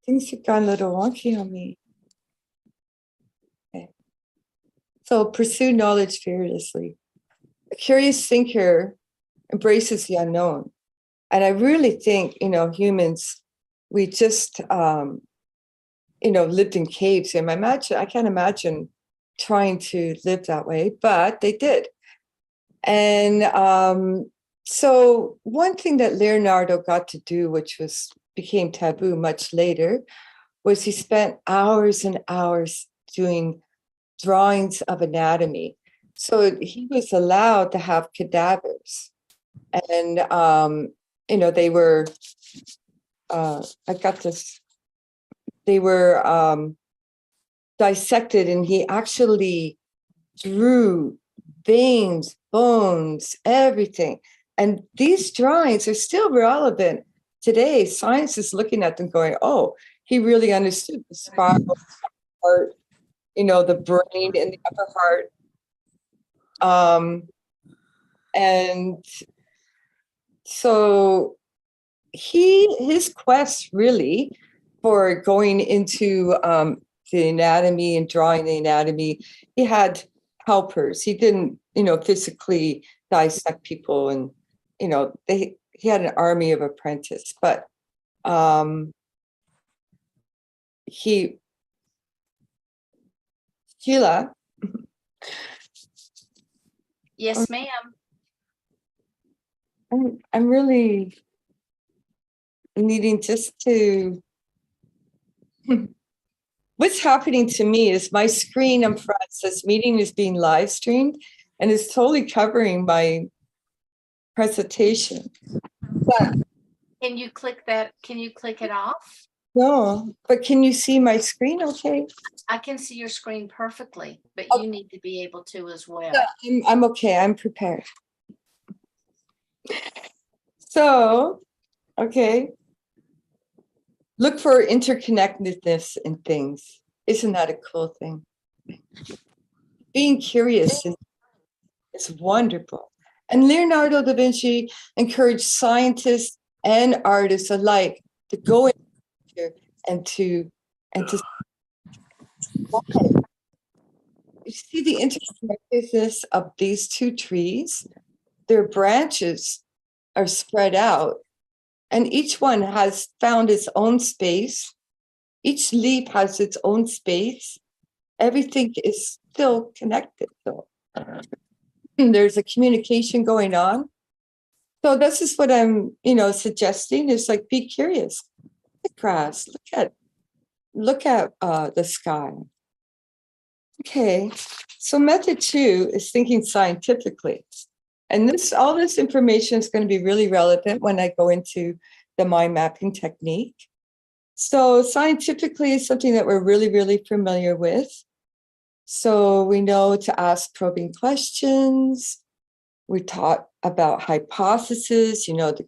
Things have gone a little wonky on me. Okay. So pursue knowledge fearlessly. A curious thinker embraces the unknown. And I really think, humans, we just, lived in caves. And I can't imagine trying to live that way, but they did. And so one thing that Leonardo got to do, which became taboo much later, was he spent hours and hours doing drawings of anatomy. So he was allowed to have cadavers. And, they were, I got this, they were dissected, and he actually drew veins, bones, everything. And these drawings are still relevant today. Science is looking at them going, oh, he really understood the spinal heart, the brain and the upper heart. And so his quest really for going into the anatomy and drawing the anatomy, he had helpers. He didn't, physically dissect people, and he had an army of apprentices. But Sheila. Yes, ma'am. I'm really needing just to. What's happening to me is my screen in front says meeting is being live streamed, and it's totally covering my presentation. But can you click that? Can you click it off? No, but can you see my screen okay? I can see your screen perfectly, but you need to be able to as well. Yeah, I'm okay. I'm prepared. So, okay. Look for interconnectedness in things. Isn't that a cool thing? Being curious is wonderful. And Leonardo da Vinci encouraged scientists and artists alike to go in and to you see the interconnectedness of these two trees. Their branches are spread out, and each one has found its own space. Each leaf has its own space. Everything is still connected, though. There's a communication going on. So this is what I'm, suggesting is like, be curious. Look at grass. Look at the sky. Okay. So method 2 is thinking scientifically. And all this information is going to be really relevant when I go into the mind mapping technique. So scientifically is something that we're really, really familiar with. So we know to ask probing questions. We taught about hypotheses, to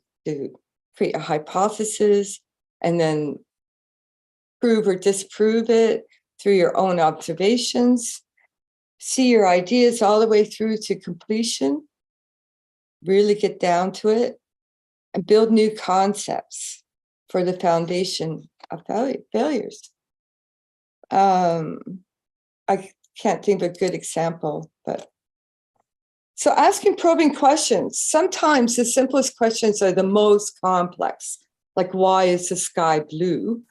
create a hypothesis and then prove or disprove it through your own observations. See your ideas all the way through to completion. Really get down to it and build new concepts for the foundation of failures. I can't think of a good example, but so asking probing questions. Sometimes the simplest questions are the most complex, like why is the sky blue?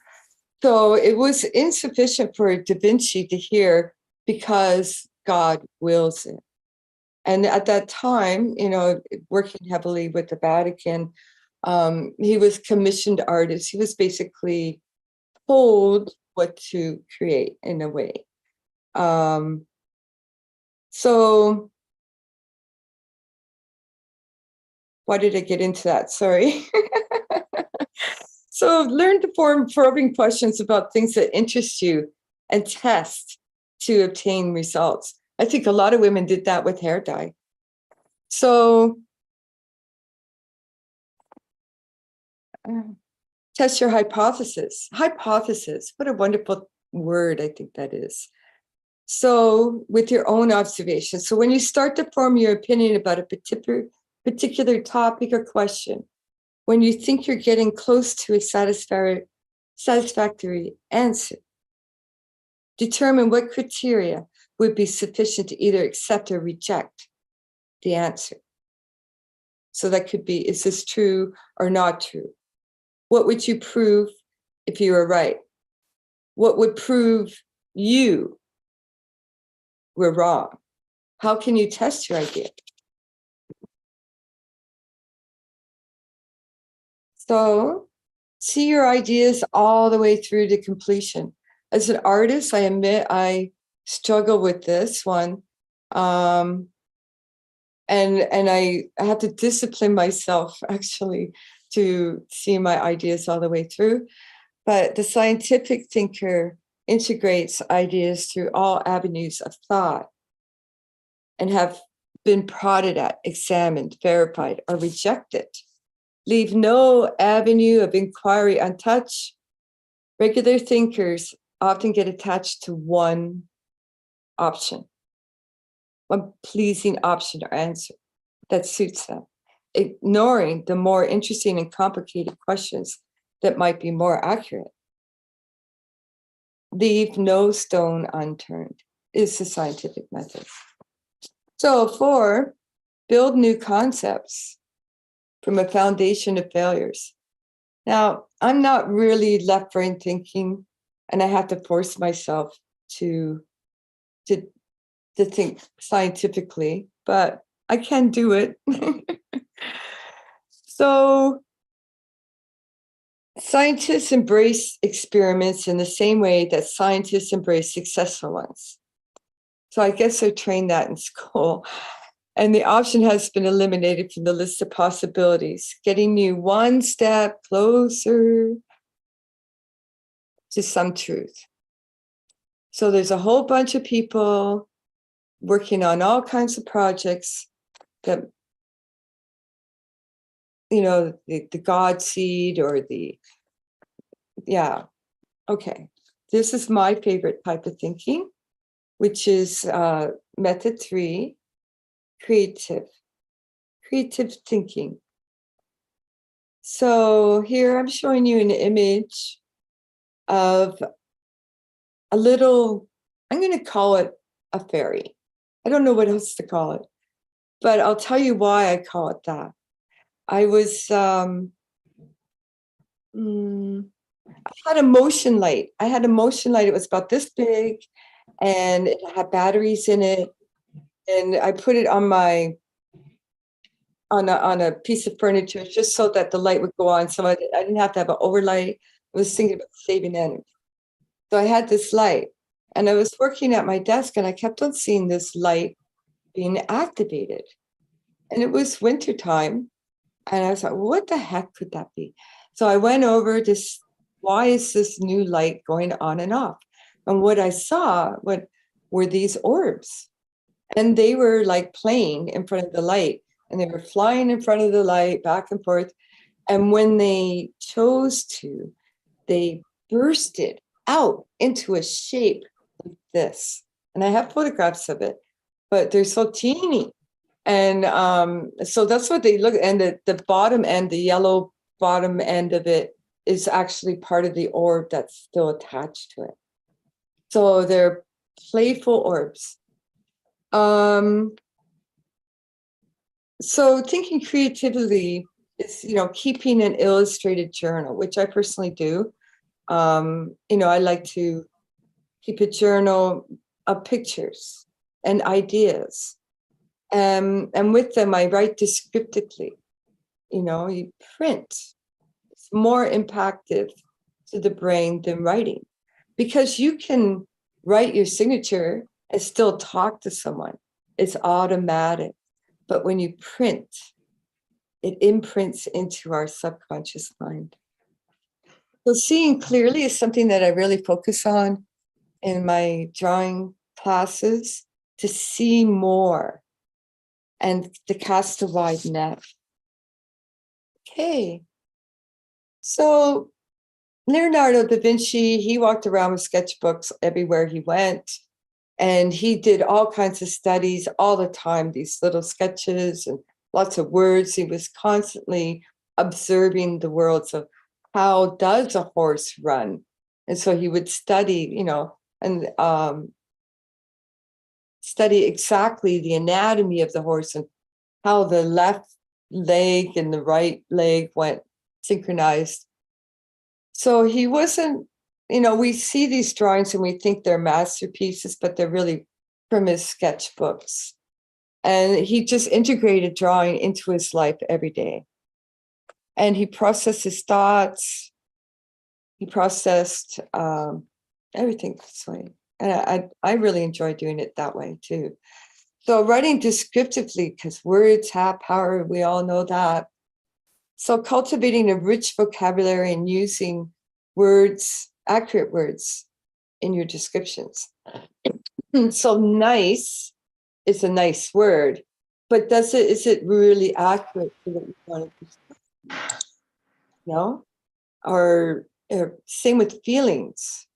So it was insufficient for Da Vinci to hear because God wills it. And at that time, working heavily with the Vatican, he was commissioned artist. He was basically told what to create in a way. So why did I get into that? Sorry. So learn to form probing questions about things that interest you and test to obtain results. I think a lot of women did that with hair dye. So test your hypothesis. Hypothesis, what a wonderful word I think that is. So with your own observation. So when you start to form your opinion about a particular topic or question, when you think you're getting close to a satisfactory answer. Determine what criteria would be sufficient to either accept or reject the answer. So that could be, is this true or not true? What would you prove if you were right? What would prove you were wrong? How can you test your idea? So see your ideas all the way through to completion. As an artist, I admit I struggle with this one. And I have to discipline myself actually to see my ideas all the way through. But the scientific thinker integrates ideas through all avenues of thought and have been prodded at, examined, verified, or rejected. Leave no avenue of inquiry untouched. Regular thinkers often get attached to one option, one pleasing option or answer that suits them, ignoring the more interesting and complicated questions that might be more accurate. Leave no stone unturned is the scientific method. So 4, build new concepts from a foundation of failures. Now, I'm not really left-brain thinking, and I have to force myself to think scientifically, but I can do it. So scientists embrace experiments in the same way that scientists embrace successful ones. So I guess I trained that in school. And the option has been eliminated from the list of possibilities, getting you one step closer to some truth. So there's a whole bunch of people working on all kinds of projects that, you know, the God seed or okay. This is my favorite type of thinking, which is method 3, creative thinking. So here I'm showing you an image of a little, I'm going to call it a fairy. I don't know what else to call it, but I'll tell you why I call it that. I was, I had a motion light. It was about this big and it had batteries in it. And I put it on a piece of furniture just so that the light would go on. So I didn't have to have an overlight. I was thinking about saving energy. So I had this light and I was working at my desk and I kept on seeing this light being activated. And it was wintertime. And I was like, what the heck could that be? So I went over this, why is this new light going on and off? And what I saw were these orbs. And they were like playing in front of the light. And they were flying in front of the light back and forth. And when they chose to, they bursted out into a shape like this. And I have photographs of it, but they're so teeny. And so that's what they look, and the bottom end, the yellow bottom end of it is actually part of the orb that's still attached to it. So they're playful orbs. So thinking creatively is, keeping an illustrated journal, which I personally do. I like to keep a journal of pictures and ideas. And with them, I write descriptively. You print. It's more impactful to the brain than writing, because you can write your signature and still talk to someone. It's automatic. But when you print, it imprints into our subconscious mind. So seeing clearly is something that I really focus on in my drawing classes, to see more and to cast a wide net. Okay. So Leonardo da Vinci, he walked around with sketchbooks everywhere he went. And he did all kinds of studies all the time, these little sketches and lots of words. He was constantly observing the world. So how does a horse run? And so he would study, and study exactly the anatomy of the horse and how the left leg and the right leg went synchronized. So he wasn't, we see these drawings and we think they're masterpieces, but they're really from his sketchbooks. And he just integrated drawing into his life every day. And he processed his thoughts. He processed everything this way. And I really enjoy doing it that way too. So writing descriptively, because words have power, we all know that. So cultivating a rich vocabulary and using words, accurate words in your descriptions. So nice is a nice word, but is it really accurate to what you want to describe? No? Or same with feelings.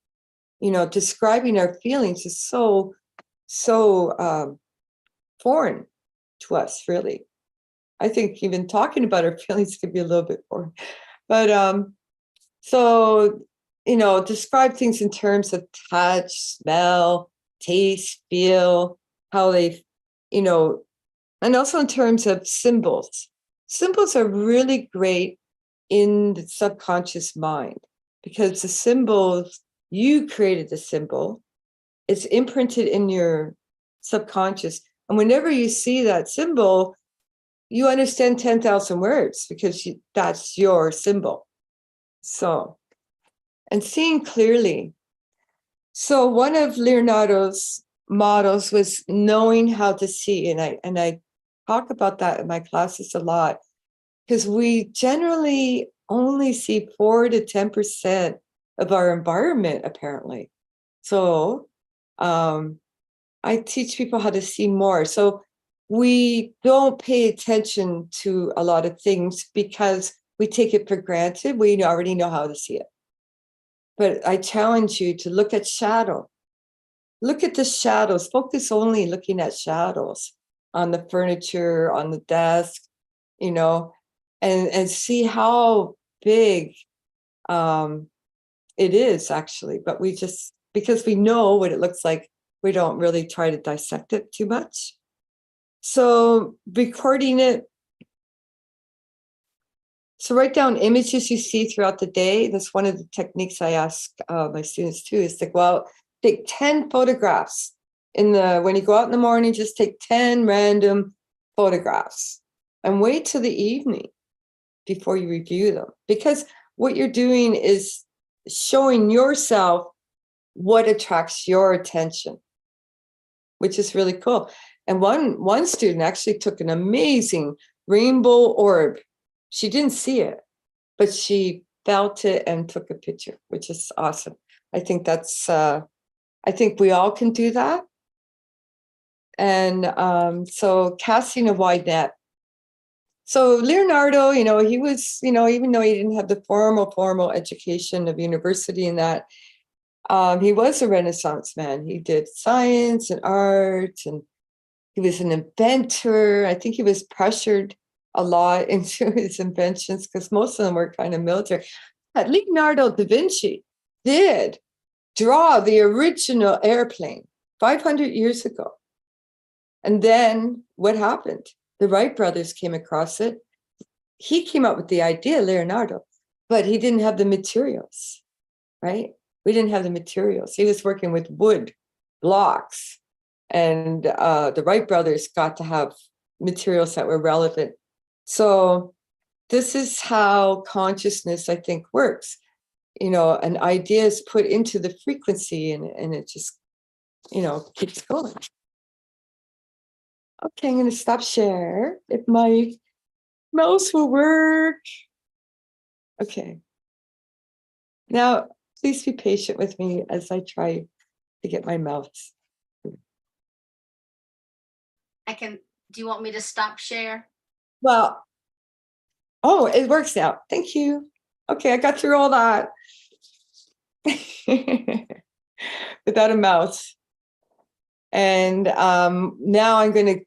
Describing our feelings is so foreign to us, really. I think even talking about our feelings could be a little bit boring. But so, describe things in terms of touch, smell, taste, feel, how they, and also in terms of symbols. Symbols are really great in the subconscious mind because the symbols, you created the symbol, it's imprinted in your subconscious. And whenever you see that symbol, you understand 10,000 words because that's your symbol. So, and seeing clearly. So one of Leonardo's models was knowing how to see. And I talk about that in my classes a lot because we generally only see 4 to 10% of our environment, apparently. So I teach people how to see more. So we don't pay attention to a lot of things because we take it for granted. We already know how to see it. But I challenge you to look at shadow. Look at the shadows. Focus only looking at shadows on the furniture, on the desk, and see how big it is actually. But we just, because we know what it looks like, we don't really try to dissect it too much. So recording it. So write down images you see throughout the day. That's one of the techniques I ask my students too, is to go out, take 10 photographs. When you go out in the morning, just take 10 random photographs and wait till the evening before you review them. Because what you're doing is showing yourself what attracts your attention, which is really cool. And one student actually took an amazing rainbow orb. She didn't see it, but she felt it and took a picture, which is awesome. I think I think we all can do that. And so casting a wide net. So Leonardo, he was, even though he didn't have the formal education of university and that, he was a Renaissance man. He did science and art, and he was an inventor. I think he was pressured a lot into his inventions because most of them were kind of military. But Leonardo da Vinci did draw the original airplane 500 years ago. And then what happened? The Wright brothers came across it. He came up with the idea, Leonardo, but he didn't have the materials, right? We didn't have the materials. He was working with wood blocks, and the Wright brothers got to have materials that were relevant. So this is how consciousness, I think, works. An idea is put into the frequency and it just, keeps going. Okay, I'm going to stop share if my mouse will work. Okay. Now, please be patient with me as I try to get my mouse. Do you want me to stop share? Well, oh, it works now. Thank you. Okay, I got through all that without a mouse. And now I'm going to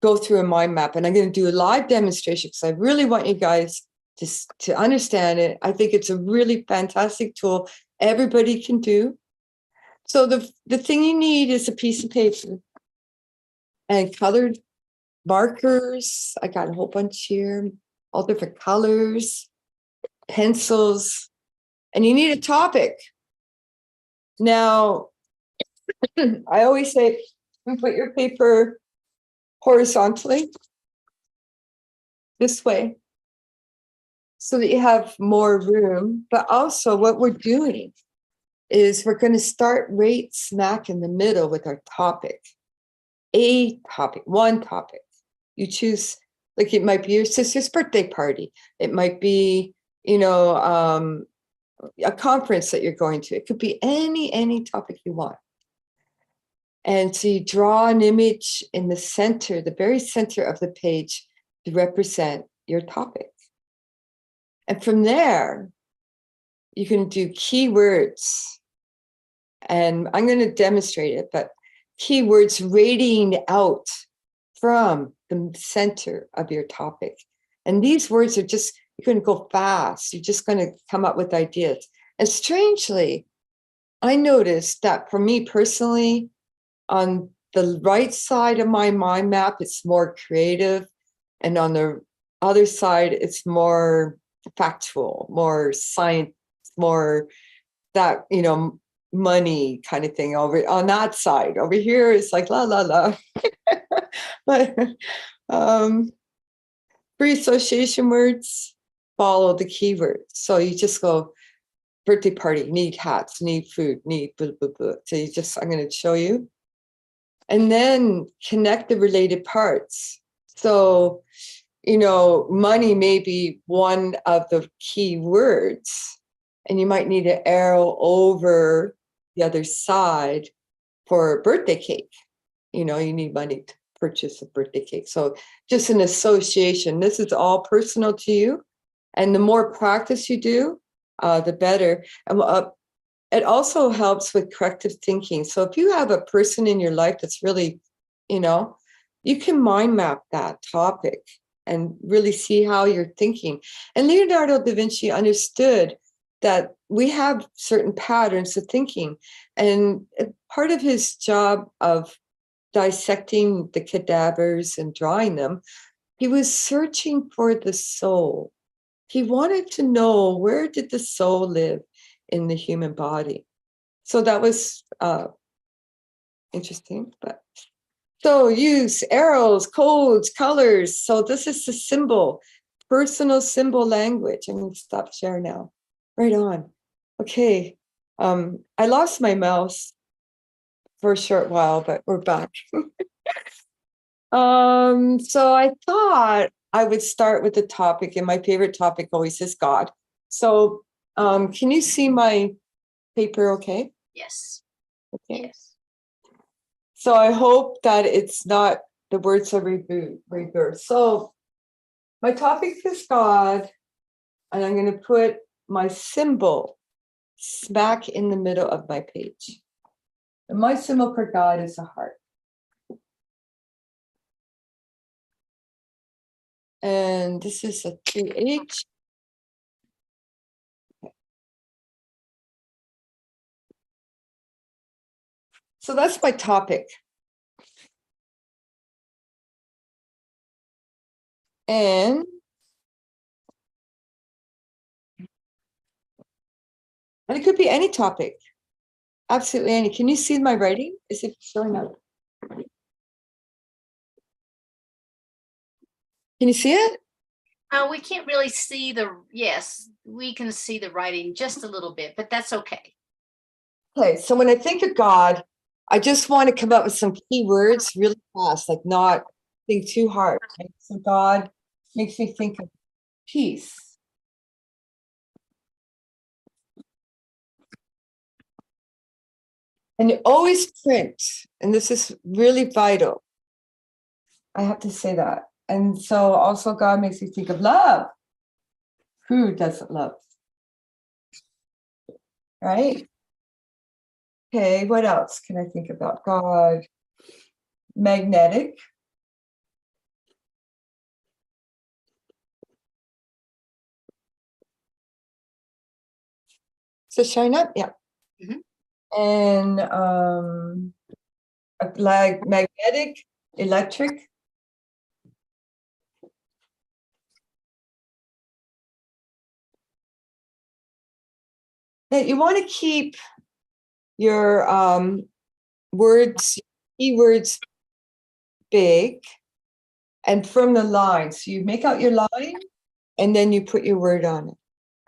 go through a mind map, and I'm going to do a live demonstration because I really want you guys just to understand it. I think it's a really fantastic tool everybody can do. So the thing you need is a piece of paper and colored markers. I got a whole bunch here, all different colors, pencils, and you need a topic. Now, I always say, put your paper horizontally this way so that you have more room. But also what we're doing is we're going to start right smack in the middle with our topic. A topic, one topic. You choose, like it might be your sister's birthday party. It might be, a conference that you're going to. It could be any topic you want. And so you draw an image in the center, the very center of the page to represent your topic. And from there, you can do keywords. And I'm going to demonstrate it, but keywords radiating out from the center of your topic. And these words are just, you're going to go fast. You're just going to come up with ideas. And strangely, I noticed that for me personally, on the right side of my mind map, it's more creative. And on the other side, it's more factual, more science, more that, money kind of thing over on that side. Over here, it's like la la la. But free association words follow the keywords. So you just go birthday party, need hats, need food, need blah, blah, blah. So I'm going to show you. And then connect the related parts. So, money may be one of the key words, and you might need an arrow over the other side for a birthday cake. You need money to purchase a birthday cake. So just an association. This is all personal to you. And the more practice you do, the better. And it also helps with corrective thinking. So if you have a person in your life that's really, you can mind map that topic and really see how you're thinking. And Leonardo da Vinci understood that we have certain patterns of thinking. And part of his job of dissecting the cadavers and drawing them, he was searching for the soul. He wanted to know, where did the soul live in the human body? So that was interesting. But so use arrows, codes, colors. So this is the symbol, personal symbol language. I'm going to stop share now. Right on. Okay. I lost my mouse for a short while, but we're back. So I thought I would start with the topic, and my favorite topic always is God. So can you see my paper okay? Yes. Okay. Yes. So I hope that it's not, the words are reversed. So my topic is God, and I'm going to put my symbol smack in the middle of my page. And my symbol for God is a heart. And this is a 3H. So that's my topic. And it could be any topic. Absolutely any. Can you see my writing? Is it showing up? Can you see it? We can't really see yes, we can see the writing just a little bit, but that's okay. Okay, so when I think of God, I just want to come up with some key words really fast, like not think too hard. Right? So God makes me think of peace. And you always print, and this is really vital. I have to say that. And so also God makes me think of love. Who doesn't love? Right? Okay, what else can I think about God? Magnetic. Does it shine up? Yeah. Mhm. And like magnetic, electric. Now you want to keep your keywords big and from the line. So you make out your line and then you put your word on it.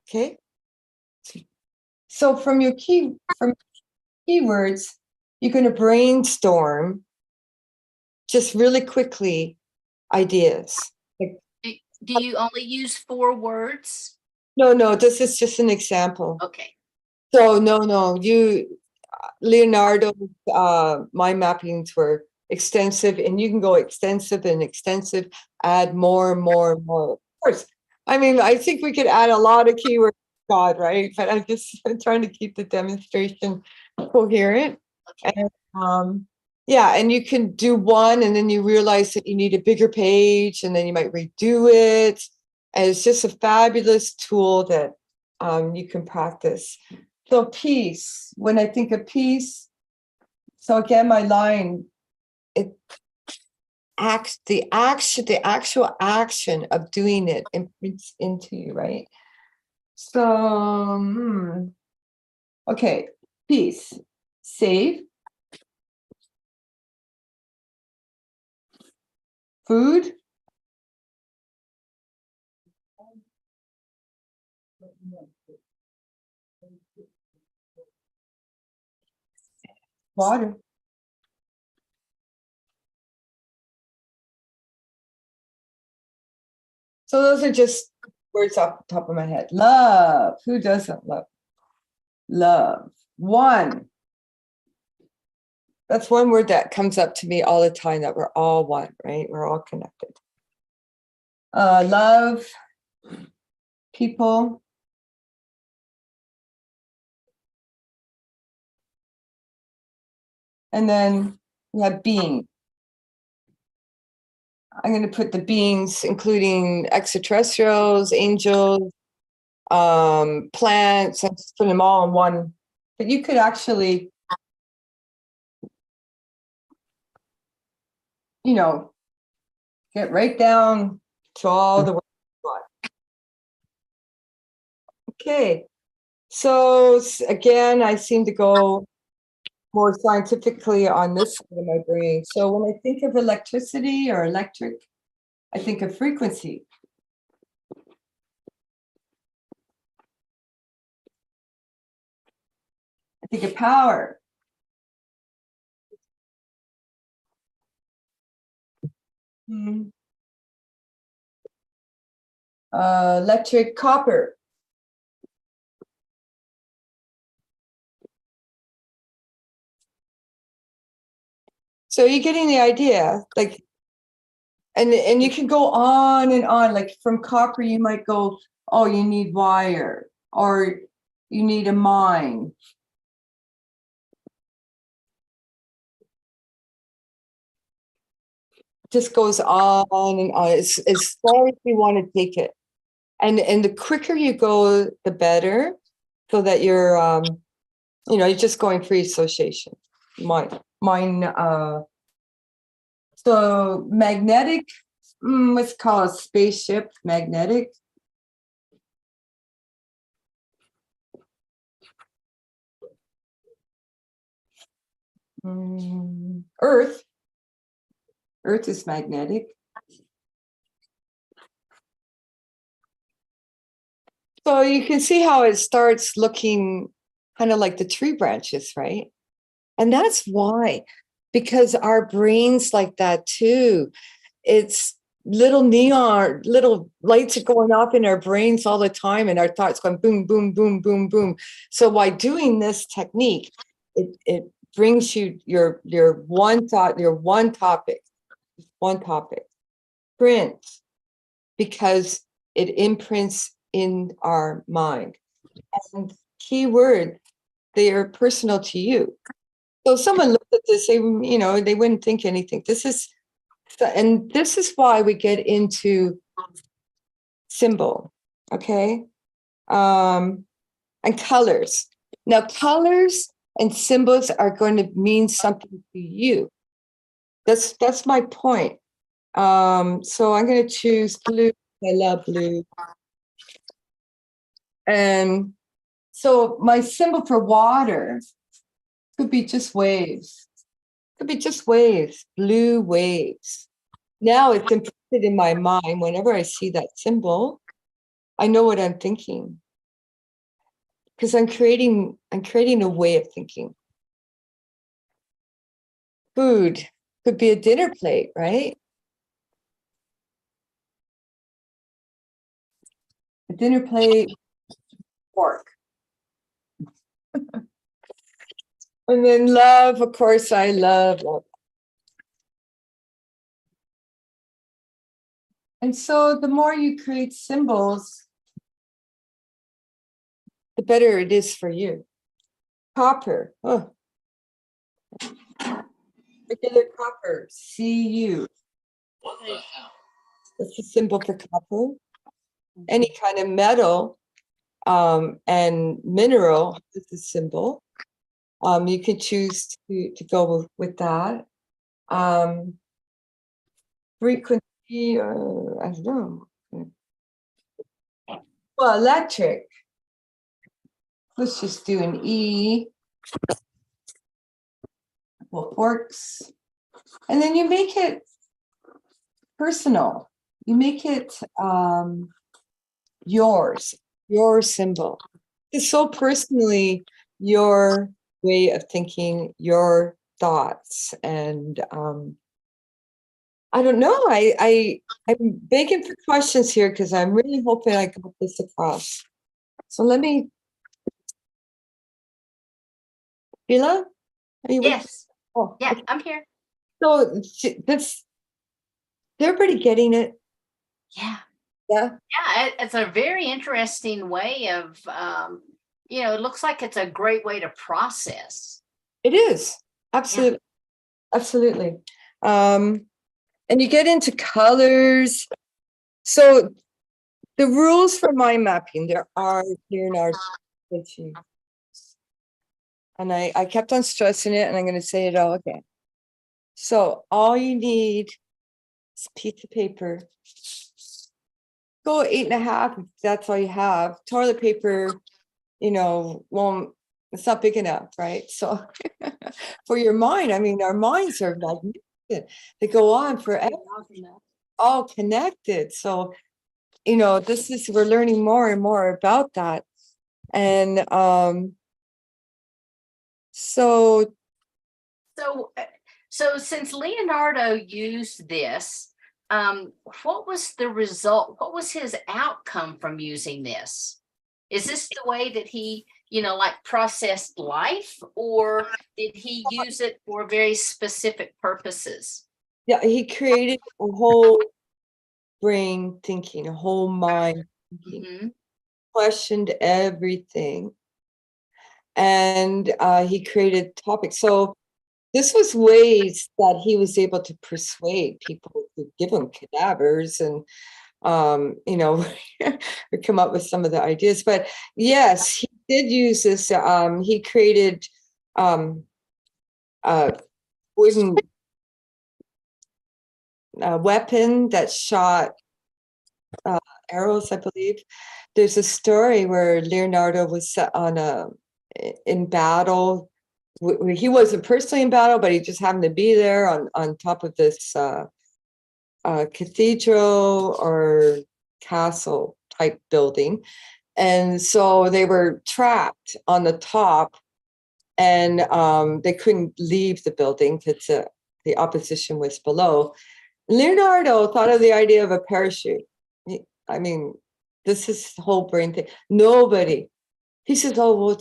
Okay. So from keywords, you're going to brainstorm just really quickly ideas. Like, Do you only use 4 words? no, this is just an example. Okay. So no, Leonardo, mind mappings were extensive, and you can go extensive and extensive, add more and more and more. Of course, I mean, I think we could add a lot of keywords, God, right? But I'm just trying to keep the demonstration coherent. Okay. And yeah, and you can do one, and then you realize that you need a bigger page, and then you might redo it. And it's just a fabulous tool that you can practice. So peace, when I think of peace, so again, my line, it acts, the actual action of doing it imprints into you, right? So, okay, peace, safe, food, water. So those are just words off the top of my head. Love. Who doesn't love? Love. One. That's one word that comes up to me all the time, that we're all one, right? We're all connected. Love, people. And then we have being. I'm going to put the beings, including extraterrestrials, angels, plants, and just put them all in one. But you could actually, get right down to all the words you want. Okay. So again, I seem to go more scientifically on this side of my brain. So when I think of electricity or electric, I think of frequency. I think of power. Electric copper. So you're getting the idea, like, and you can go on and on. Like from copper, you might go, oh, you need wire, or you need a mine. Just goes on and on. It's as far as you want to take it, and the quicker you go, the better, so that you're just going free association. Mine. So magnetic. Let's call it spaceship. Magnetic. Earth. Earth is magnetic. So you can see how it starts looking kind of like the tree branches, right? And that's why, because our brains like that too. It's little neon, little lights are going off in our brains all the time, and our thoughts going boom, boom, boom, boom, boom. So by doing this technique, it brings you your one thought, your one topic, print, because it imprints in our mind. And keyword, they are personal to you. So someone looked at this, they wouldn't think anything. This is why we get into symbol, okay? And colors. Now, colors and symbols are going to mean something to you. That's my point. So I'm going to choose blue. I love blue. And so my symbol for water could be just waves. Could be just waves, blue waves. Now it's imprinted in my mind. Whenever I see that symbol, I know what I'm thinking. Because I'm creating a way of thinking. Food could be a dinner plate, right? A dinner plate, pork. And then love, of course, I love love. And so the more you create symbols, the better it is for you. Copper. Oh. Regular copper, Cu. That's the symbol for copper. Any kind of metal and mineral is a symbol. You can choose to go with that. Frequency, I don't know. Well, electric. Let's just do an E. Well, forks. And then you make it personal. You make it yours, your symbol. It's so personally your way of thinking, your thoughts. And I don't know. I'm begging for questions here because I'm really hoping I got this across. So let me. Sheila, are you with? Yes. Oh, Yeah, okay. I'm here. So this, everybody getting it? Yeah. Yeah. Yeah, it's a very interesting way of, it looks like it's a great way to process. It is. Absolutely. Yeah. Absolutely. And you get into colors. So the rules for mind mapping, there are Leonardo Da Vinci. And I kept on stressing it, and I'm going to say it all again. So all you need is a piece of paper. Go 8.5 if that's all you have. Toilet paper, won't, it's not big enough, right? So for your mind, I mean, our minds are magnificent. They go on forever, all connected. So, we're learning more and more about that. And so since Leonardo used this, what was the result? What was his outcome from using this? Is this the way that he, processed life, or did he use it for very specific purposes? yeah, he created a whole brain thinking, a whole mind thinking, questioned everything. And he created topics. So this was ways that he was able to persuade people to give him cadavers and, come up with some of the ideas. But yes, he did use this. He created wooden weapon that shot arrows, I believe. There's a story where Leonardo was in battle. He wasn't personally in battle, but he just happened to be there on top of this cathedral or castle type building. And so they were trapped on the top, and they couldn't leave the building because the opposition was below. Leonardo thought of the idea of a parachute. I mean, this is the whole brain thing. Nobody. He says, "Oh,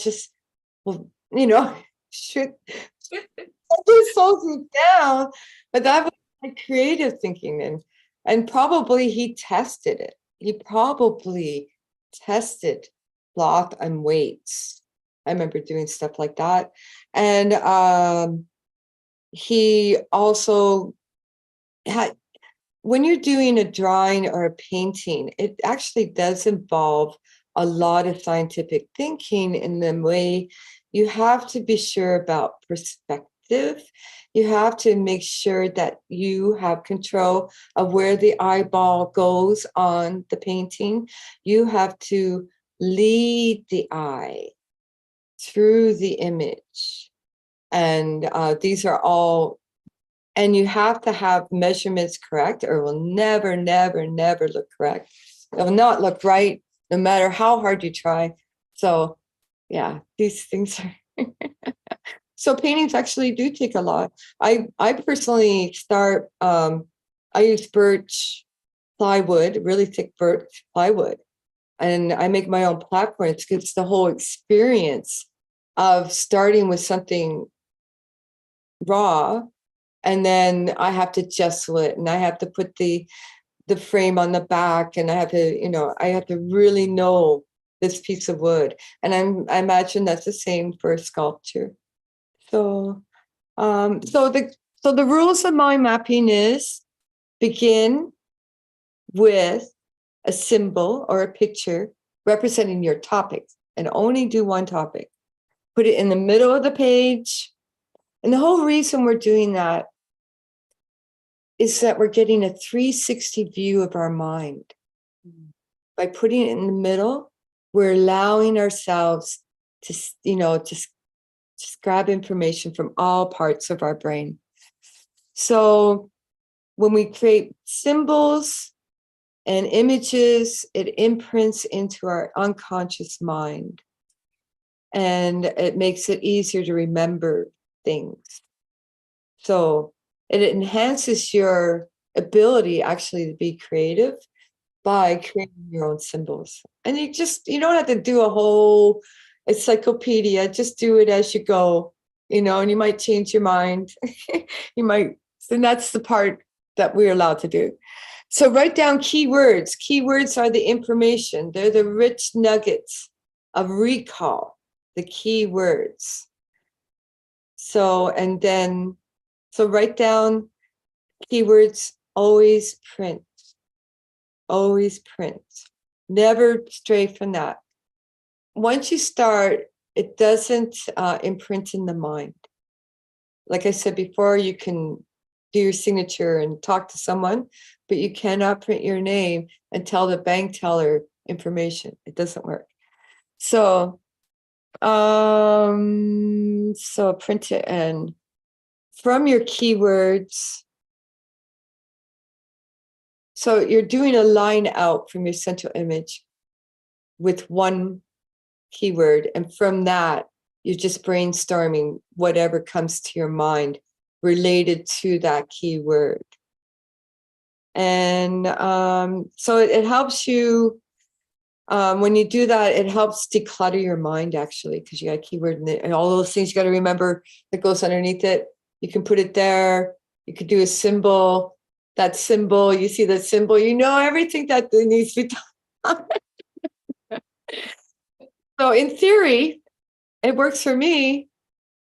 shoot, just slows it down." But that was like creative thinking, and probably he tested it. He probably tested cloth and weights. I remember doing stuff like that, and he also had. When you're doing a drawing or a painting, it actually does involve a lot of scientific thinking in the way you have to be sure about perspective. You have to make sure that you have control of where the eyeball goes on the painting. You have to lead the eye through the image. And these are all, and you have to have measurements correct, or it will never, never, never look correct. It will not look right, no matter how hard you try. So, yeah, these things are. So paintings actually do take a lot. I personally start. I use birch plywood, really thick birch plywood, and I make my own platform. It's the whole experience of starting with something raw, and then I have to gesso it, and I have to put the frame on the back, and I have to, I have to really know this piece of wood. And I imagine that's the same for sculpture. So, so the rules of mind mapping is begin with a symbol or a picture representing your topic, and only do one topic. Put it in the middle of the page. And the whole reason we're doing that is that we're getting a 360 view of our mind. By putting it in the middle, we're allowing ourselves to, just grab information from all parts of our brain. So when we create symbols and images, it imprints into our unconscious mind. And it makes it easier to remember things. So it enhances your ability actually to be creative by creating your own symbols. And you don't have to do a whole encyclopedia, just do it as you go, and you might change your mind. And that's the part that we're allowed to do. So write down keywords. Keywords are the information. They're the rich nuggets of recall, the keywords. So write down keywords, always print. Always print. Never stray from that. Once you start, it doesn't imprint in the mind. Like I said before, you can do your signature and talk to someone, but you cannot print your name and tell the bank teller information. It doesn't work. So, print it, and from your keywords, so you're doing a line out from your central image with one keyword, and from that, you're just brainstorming whatever comes to your mind related to that keyword. And so it helps you, when you do that, it helps declutter your mind, actually, because you got a keyword and all those things you got to remember that goes underneath it. You can put it there. You could do a symbol. That symbol, you see that symbol, everything that needs to be done. So in theory, it works for me.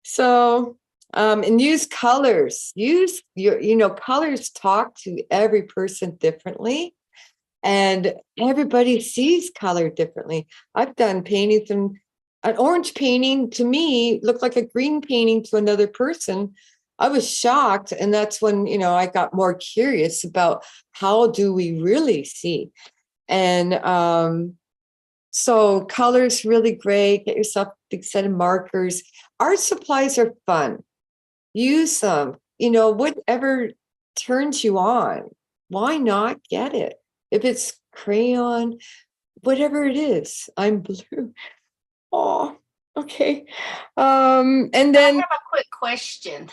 So, and use colors. Use colors talk to every person differently, and everybody sees color differently. I've done paintings, and an orange painting to me looked like a green painting to another person. I was shocked, and that's when I got more curious about how do we really see. And so color's really great. Get yourself a big set of markers. Art supplies are fun. Use them. Whatever turns you on, why not get it? If it's crayon, whatever it is. I'm blue. Oh, okay. And then I have a quick question.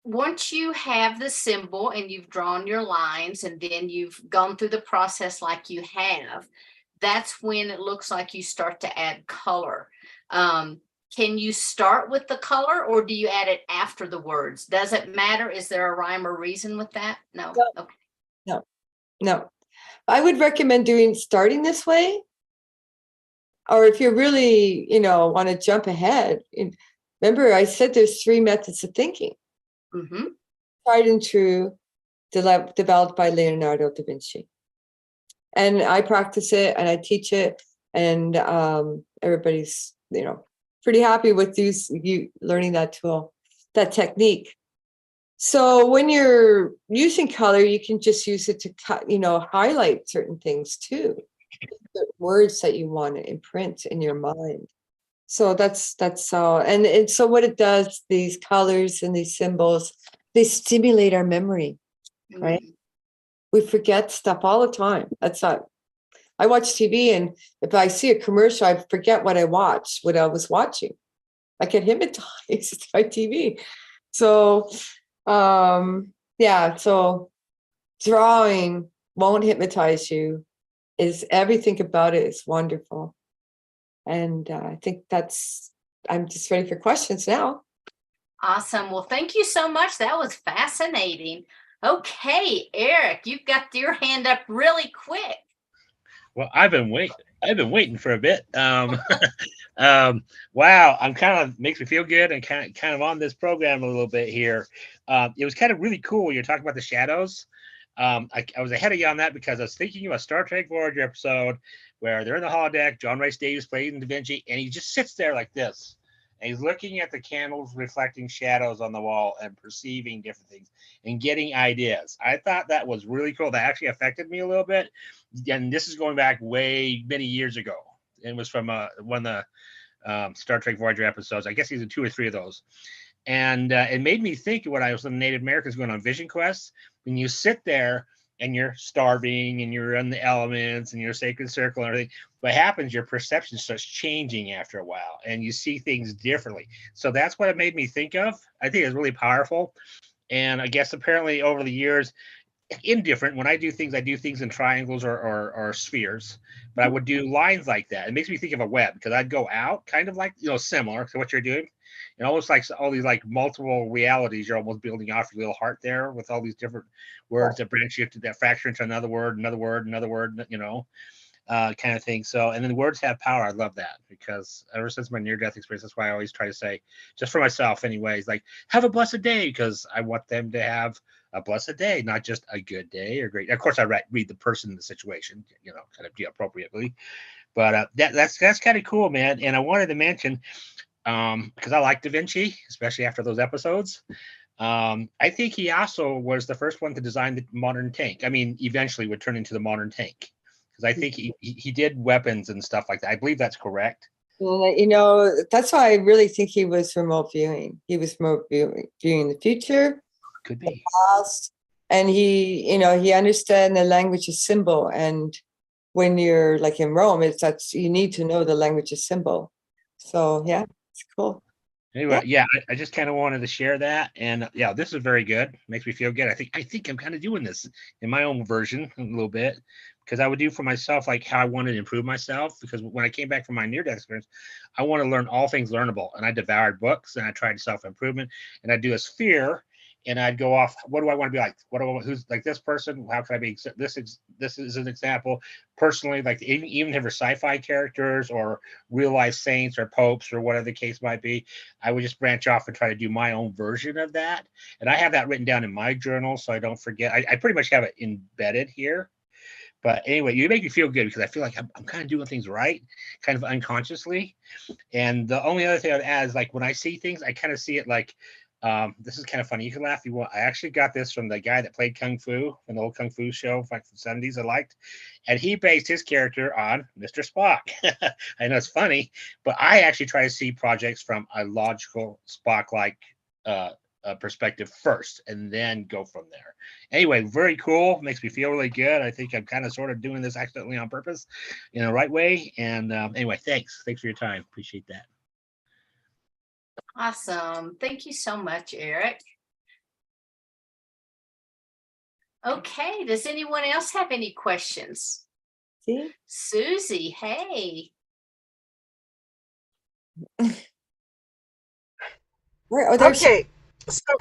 Once you have the symbol and you've drawn your lines, and then you've gone through the process like you have, that's when it looks like you start to add color. Can you start with the color, or do you add it after the words? Does it matter? Is there a rhyme or reason with that? No. Okay. No. I would recommend starting this way. Or if you really, want to jump ahead, remember I said there's 3 methods of thinking. Mm-hmm. Tried and true, developed by Leonardo Da Vinci. And I practice it and I teach it, and everybody's, pretty happy with you learning that tool, that technique. So when you're using color, you can just use it to highlight certain things too, the words that you want to imprint in your mind. So that's all. And so what it does, these colors and these symbols, they stimulate our memory, right? We forget stuff all the time. I watch TV, and if I see a commercial, I forget what I was watching. I get hypnotized by TV. So, so drawing won't hypnotize you. Everything about it is wonderful. And I think I'm just ready for questions now. Awesome. Well, thank you so much. That was fascinating. Okay, Eric, you've got your hand up really quick. Well, I've been waiting for a bit. Wow, makes me feel good, and kind of on this program a little bit here. It was kind of really cool. You're talking about the shadows. I was ahead of you on that because I was thinking of a Star Trek Voyager episode where they're in the holodeck. John Rice Davies playing Da Vinci, and he just sits there like this. And he's looking at the candles reflecting shadows on the wall and perceiving different things and getting ideas. I thought that was really cool. That actually affected me a little bit. And this is going back way many years ago. It was from one of the Star Trek Voyager episodes. I guess he's in 2 or 3 of those. And it made me think of when I was in Native Americans going on vision quests. When you sit there and you're starving and you're in the elements and your sacred circle and everything, what happens, your perception starts changing after a while and you see things differently. So that's what it made me think of. I think it's really powerful. And I guess apparently over the years, indifferent, when I do things in triangles or spheres, but I would do lines like that. It makes me think of a web, because I'd go out kind of like, similar to what you're doing. And almost like all these like multiple realities, you're almost building off your little heart there with all these different words that branch you to that fracture into another word, kind of thing. So, and then words have power. I love that, because ever since my near-death experience, that's why I always try to say, just for myself anyways, like, have a blessed day, because I want them to have a blessed day, not just a good day or great. Of course, I read the person in the situation, kind of appropriately. But that's kind of cool, man. And I wanted to mention, because I like Da Vinci, especially after those episodes. I think he also was the first one to design the modern tank. I mean, eventually would turn into the modern tank, because I think he did weapons and stuff like that. I believe that's correct. That's why I really think he was remote viewing. He was remote viewing the future, could be the past, and he understand the language of symbol. And when you're like in Rome, you need to know the language of symbol. So yeah, it's cool. Anyway, I just kind of wanted to share that, and this is very good. Makes me feel good. I think I'm kind of doing this in my own version a little bit, because I would do for myself like how I wanted to improve myself. Because when I came back from my near-death experience, I want to learn all things learnable, and I devoured books and I tried self-improvement, and I'd do a sphere, and I'd go off. What do I want to be like? Who's like this person? How can I be? This is an example. Personally, like even if they're sci-fi characters or real life saints or popes or whatever the case might be, I would just branch off and try to do my own version of that. And I have that written down in my journal, so I don't forget. I pretty much have it embedded here. But anyway, you make me feel good, because I feel like I'm kind of doing things right, kind of unconsciously. And the only other thing I'd add is, like, when I see things, I kind of see it like, this is kind of funny. You can laugh if you want. I actually got this from the guy that played Kung Fu in the old Kung Fu show from the 70s I liked. And he based his character on Mr. Spock. I know it's funny, but I actually try to see projects from a logical Spock-like perspective first, and then go from there. Anyway, very cool. Makes me feel really good. I think I'm kind of sort of doing this accidentally on purpose in the right way. And anyway, thanks for your time. Appreciate that. Awesome. Thank you so much, Eric. Okay, does anyone else have any questions? See? Susie, hey. Okay, so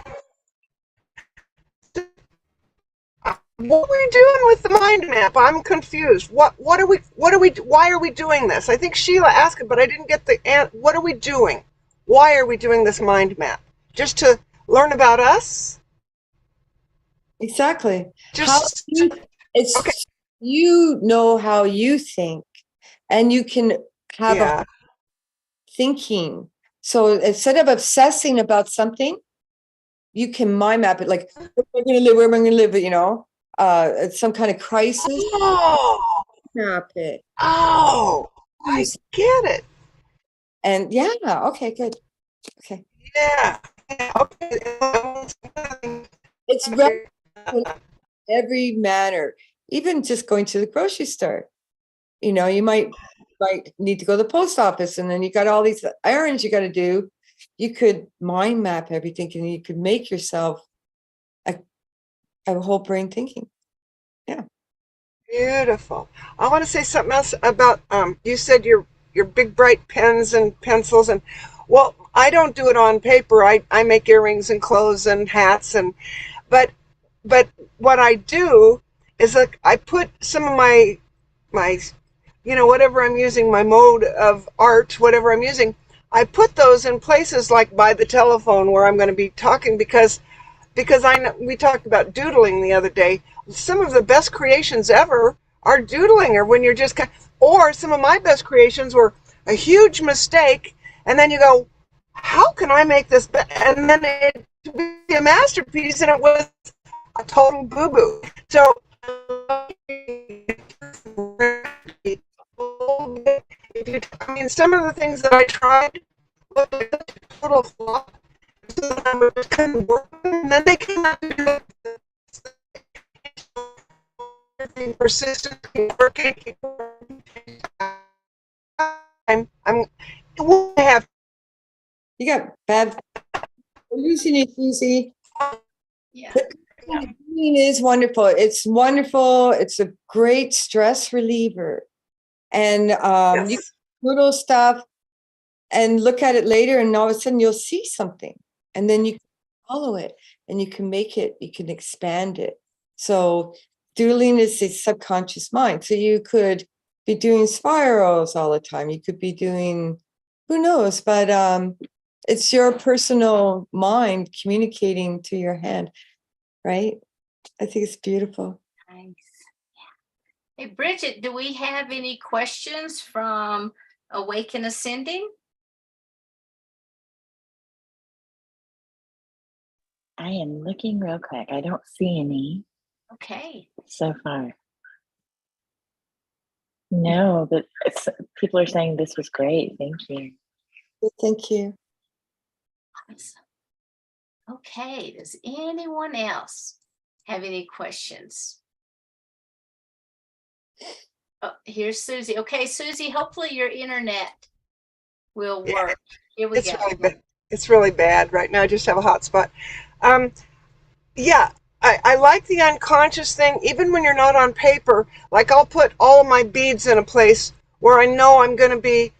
what are we doing with the mind map? I'm confused. Why are we doing this? I think Sheila asked it, but I didn't get what are we doing? Why are we doing this mind map? Just to learn about us? Exactly. Okay. you know how you think, and you can have Yeah. a thinking. So instead of obsessing about something, you can mind map it, like, where am I going to live? Where am I going to live? It's some kind of crisis. Oh, Map it. I get it. And yeah, okay, good. Okay. Yeah. Yeah. Okay. It's relevant in every manner, even just going to the grocery store. You might need to go to the post office, and then you got all these errands you got to do. You could mind map everything, and you could make yourself a whole brain thinking. Yeah. Beautiful. I want to say something else about you said your big bright pens and pencils, and well, I don't do it on paper. I make earrings and clothes and hats, and but what I do is, like, I put some of my whatever I'm using, my mode of art, whatever I'm using, I put those in places like by the telephone where I'm going to be talking, because I know, we talked about doodling the other day. Some of the best creations ever are doodling, or when you're just or some of my best creations were a huge mistake, and then you go, how can I make this and then it be a masterpiece, and it was a total boo-boo. So some of the things that I tried looked like a total flop. So I just couldn't work, and then they came out to do persistent, keep working. I'm we'll have. You got bad. We're losing you, Susie. Yeah. Cleaning is wonderful. It's wonderful. It's a great stress reliever. And you Yes. doodle stuff and look at it later, and all of a sudden you'll see something. And then you can follow it, and you can make it, you can expand it. So doodling is the subconscious mind. So you could be doing spirals all the time. You could be doing, who knows, but it's your personal mind communicating to your hand, right? I think it's beautiful. Nice. Yeah. Hey, Bridget, do we have any questions from Awaken Ascending? I am looking real quick. I don't see any Okay. so far. No, but people are saying this was great. Thank you. Thank you. Awesome. Okay. Does anyone else have any questions? Oh, here's Susie. Okay, Susie, hopefully your internet will work. Here we It's go. really bad. It's really bad right now. I just have a hot spot. Yeah, I like the unconscious thing, even when you're not on paper. Like, I'll put all of my beads in a place where I know I'm going to be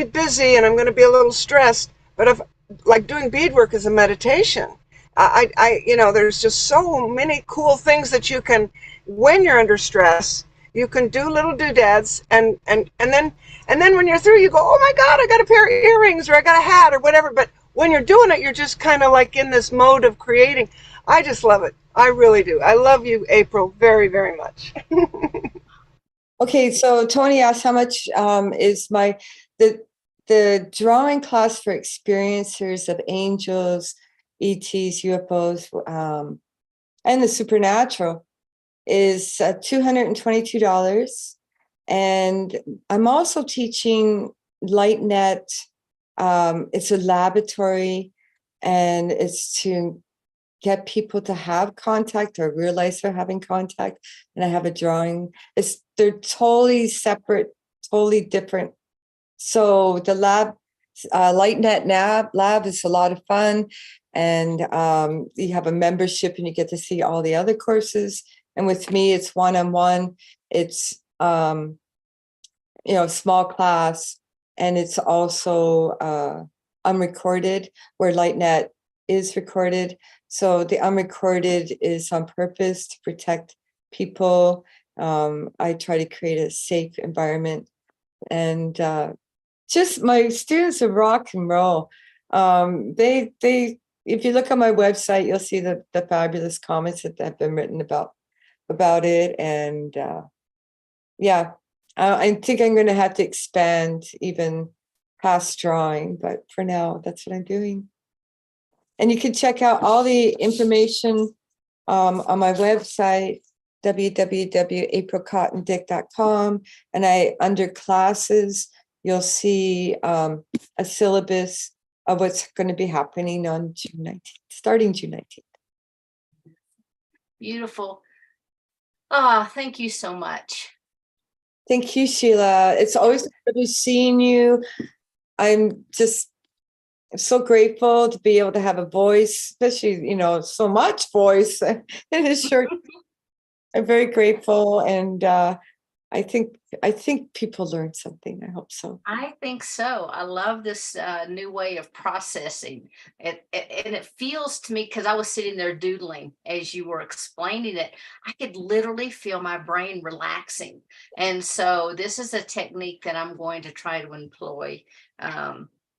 busy, and I'm going to be a little stressed. But if, like, doing beadwork is a meditation. There's just so many cool things that you can, when you're under stress, you can do little doodads, and then when you're through, you go, oh my God, I got a pair of earrings, or I got a hat, or whatever. But when you're doing it, you're just kind of like in this mode of creating. I just love it. I really do. I love you, April, very, very much. Okay, so Tony asked how much is the drawing class for experiencers of angels, ETs, UFOs, and the supernatural is $222. And I'm also teaching LightNet. It's a laboratory, and it's to get people to have contact or realize they're having contact. And I have a drawing. They're totally separate, totally different. So the LightNet lab is a lot of fun. And you have a membership, and you get to see all the other courses. And with me, it's one-on-one. It's small class, and it's also unrecorded, where LightNet is recorded. So the unrecorded is on purpose to protect people. I try to create a safe environment, and just my students are rock and roll. They if you look on my website, you'll see the fabulous comments that have been written about it, and yeah, I think I'm going to have to expand even past drawing, but for now, that's what I'm doing. And you can check out all the information on my website, www.aprilcottondyck.com. And under classes, you'll see a syllabus of what's going to be happening on June 19th, starting June 19th. Beautiful. Ah, thank you so much. Thank you, Sheila. It's always a privilege seeing you. I'm just so grateful to be able to have a voice, especially, so much voice in a short. I'm very grateful, and I think people learn something. I hope so. I think so. I love this new way of processing it, and it feels to me, because I was sitting there doodling as you were explaining it, I could literally feel my brain relaxing. And so this is a technique that I'm going to try to employ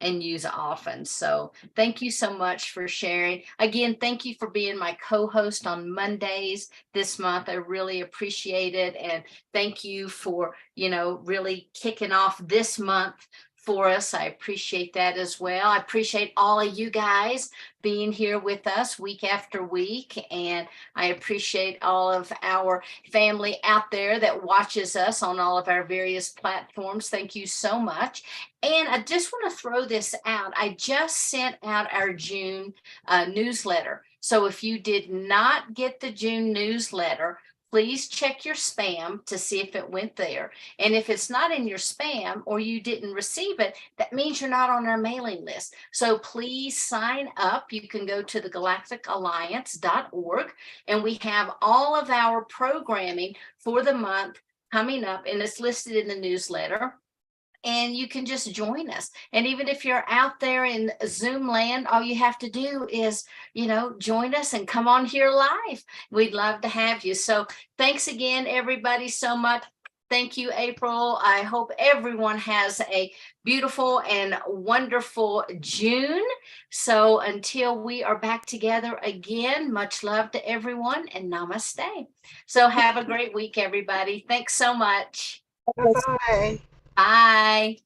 and use often. So thank you so much for sharing. Again, thank you for being my co-host on Mondays this month. I really appreciate it. And thank you for, really kicking off this month for us. I appreciate that as well. I appreciate all of you guys being here with us week after week. And I appreciate all of our family out there that watches us on all of our various platforms. Thank you so much. And I just want to throw this out. I just sent out our June newsletter. So if you did not get the June newsletter, please check your spam to see if it went there. And if it's not in your spam or you didn't receive it, that means you're not on our mailing list. So please sign up. You can go to the galacticalliance.org, and we have all of our programming for the month coming up, and it's listed in the newsletter. And you can just join us. And even if you're out there in Zoom land, all you have to do is, join us and come on here live. We'd love to have you. So thanks again, everybody, so much. Thank you, April. I hope everyone has a beautiful and wonderful June. So until we are back together again, much love to everyone, and namaste. So have a great week, everybody. Thanks so much. Bye. Bye.